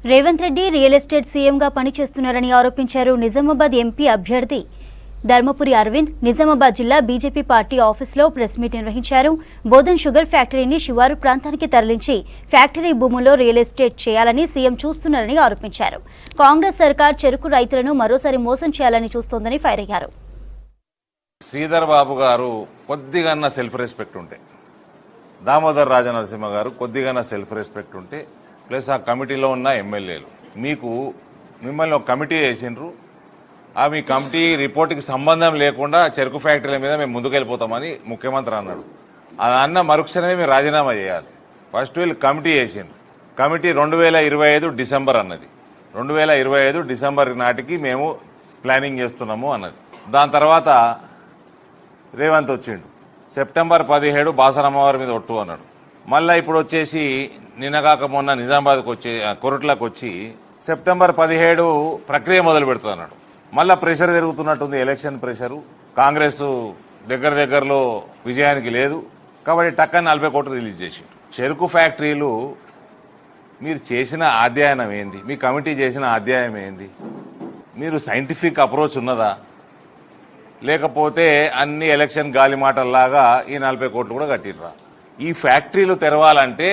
Revanth Reddy real estate సీఎంగా పనిచేస్తున్నారని ఆరోపించారు నిజామాబాద్ ఎంపీ అభ్యర్థి ధర్మపురి అరవింద్. నిజామాబాద్ జిల్లా బీజేపీ పార్టీ ఆఫీసులో ప్రెస్ మీట్ నిర్వహించారు. బోధన్ షుగర్ ఫ్యాక్టరీని శివారు ప్రాంతానికి తరలించి ఫ్యాక్టరీ భూముల్లో రియల్ ఎస్టేట్ చేయాలని సీఎం చూస్తున్నారని ఆరోపించారు. కాంగ్రెస్ సర్కార్ చెరుకు రైతులను మరోసారి మోసం చేయాలని చూస్తోందని ఫైర్ అయ్యారు. శ్రీధర్ బాబు గారు కొద్దిగా సెల్ఫ్ రెస్పెక్ట్ ఉంటే, దామోదర్ రాజనరసింహ గారు కొద్దిగా సెల్ఫ్ రెస్పెక్ట్ ఉంటే, ప్లస్ ఆ కమిటీలో ఉన్న ఎమ్మెల్యేలు మిమ్మల్ని ఒక కమిటీ వేసిండ్రు. మీ కమిటీ రిపోర్ట్కి సంబంధం లేకుండా చెరుకు ఫ్యాక్టరీల మీద మేము ముందుకెళ్ళిపోతామని ముఖ్యమంత్రి అన్నాడు. అది అన్న మరుక్షణమే మీరు రాజీనామా చేయాలి. ఫస్ట్ వీళ్ళు కమిటీ వేసిండ్రు. కమిటీ 2025 డిసెంబర్ అన్నది. 2025 డిసెంబర్ నాటికి మేము ప్లానింగ్ చేస్తున్నాము అన్నది. దాని తర్వాత రేవంత్ వచ్చిండు. సెప్టెంబర్ 17 బాసరమ్మవారి మీద ఒట్టు అన్నాడు. మళ్ళీ ఇప్పుడు వచ్చేసి నిన్నగాక మొన్న నిజామాబాద్కి వచ్చి కొరట్లకు వచ్చి సెప్టెంబర్ 17 ప్రక్రియ మొదలు పెడుతున్నాడు. మళ్ళా ప్రెషర్ పెరుగుతున్నట్టుంది, ఎలక్షన్ ప్రెషరు. కాంగ్రెస్ దగ్గరలో విజయానికి లేదు కాబట్టి టక్కని 40 కోట్లు రిలీజ్ చేసి చెరుకు ఫ్యాక్టరీలు మీరు చేసిన అధ్యయనం ఏంది? మీ కమిటీ చేసిన అధ్యయనం ఏంది? మీరు సైంటిఫిక్ అప్రోచ్ ఉన్నదా? లేకపోతే అన్ని ఎలక్షన్ గాలి మాటల్లాగా ఈ 40 కోట్లు కూడా కట్టిర్రా? ఈ ఫ్యాక్టరీలు తెరవాలంటే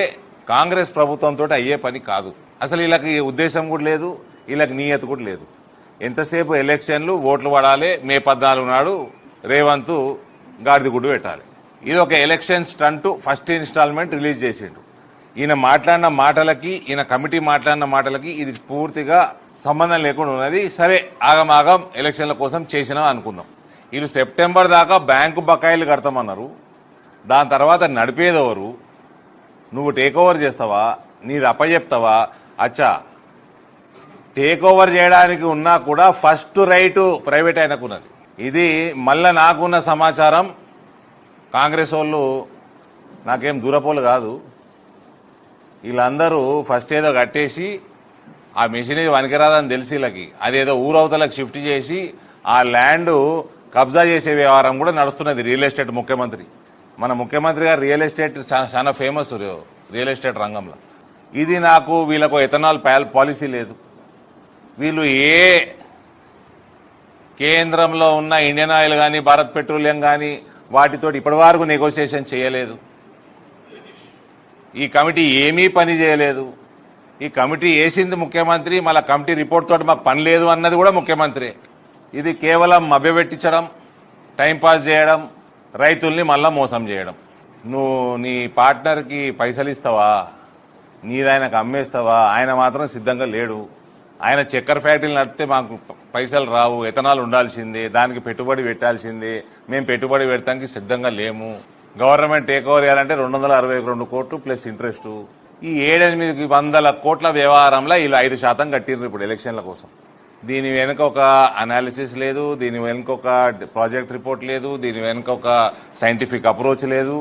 కాంగ్రెస్ ప్రభుత్వంతో అయ్యే పని కాదు. అసలు వీళ్ళకి ఉద్దేశం కూడా లేదు, వీళ్ళకి నియత కూడా లేదు. ఎంతసేపు ఎలక్షన్లు, ఓట్లు పడాలి. మే 14 నాడు రేవంత్ గాడిద గుడ్డు పెట్టాలి. ఇది ఒక election stunt. First installment release చేసిండు. ఈయన మాట్లాడిన మాటలకి, ఈయన కమిటీ మాట్లాడిన మాటలకి ఇది పూర్తిగా సంబంధం లేకుండా ఉన్నది. సరే, ఆగమాగం ఎలక్షన్ల కోసం చేసినా అనుకుందాం. వీళ్ళు సెప్టెంబర్ దాకా బ్యాంకు బకాయిలు కడతామన్నారు. దాని తర్వాత నడిపేదెవరు? నువ్వు టేక్ ఓవర్ చేస్తావా? నీది అప్పచెప్తావా? అచ్చా, టేక్ ఓవర్ చేయడానికి ఉన్నా కూడా ఫస్ట్ రైటు ప్రైవేట్ ఆయనకున్నది. ఇది మళ్ళా నాకున్న సమాచారం, కాంగ్రెస్ వాళ్ళు నాకేం దూరపోలు కాదు. వీళ్ళందరూ ఫస్ట్ ఏదో కట్టేసి ఆ మెషినరీ వనికిరాదని తెలిసి వీళ్ళకి అదేదో ఊరవతలకు షిఫ్ట్ చేసి ఆ ల్యాండ్ కబ్జా చేసే వ్యవహారం కూడా నడుస్తున్నది. రియల్ ఎస్టేట్ ముఖ్యమంత్రి, మన ముఖ్యమంత్రి గారు రియల్ ఎస్టేట్ చాలా ఫేమస్ రియల్ ఎస్టేట్ రంగంలో. ఇది నాకు వీళ్ళకు ఎథనాల్ పాలసీ లేదు. వీళ్ళు ఏ కేంద్రంలో ఉన్న ఇండియన్ ఆయిల్ కానీ భారత్ పెట్రోలియం కానీ వాటితో ఇప్పటి వరకు నెగోషియేషన్ చేయలేదు. ఈ కమిటీ ఏమీ పని చేయలేదు. ఈ కమిటీ వేసింది ముఖ్యమంత్రి, మళ్ళీ కమిటీ రిపోర్ట్ తోటి మాకు పని లేదు అన్నది కూడా ముఖ్యమంత్రి. ఇది కేవలం మభ్యపెట్టించడం, టైంపాస్ చేయడం, రైతుల్ని మళ్ళా మోసం చేయడం. నువ్వు నీ పార్ట్నర్కి పైసలు ఇస్తావా? నీదాయనకు అమ్మేస్తావా? ఆయన మాత్రం సిద్ధంగా లేడు. ఆయన చక్కెర ఫ్యాక్టరీలు నడిపితే మాకు పైసలు రావు, ఎథనాల్ ఉండాల్సిందే, దానికి పెట్టుబడి పెట్టాల్సిందే, మేము పెట్టుబడి పెడతానికి సిద్ధంగా లేము. గవర్నమెంట్ టేక్ ఓవర్ చేయాలంటే 262 కోట్లు ప్లస్ ఇంట్రెస్ట్. ఈ 700 కోట్ల వ్యవహారంలో వీళ్ళు 5% కట్టిర్రు ఇప్పుడు ఎలక్షన్ల కోసం. దీని వెనుక ఒక అనాలిసిస్ లేదు, దీని వెనుక ఒక ప్రాజెక్ట్ రిపోర్ట్ లేదు, దీని వెనుక ఒక సైంటిఫిక్ అప్రోచ్ లేదు.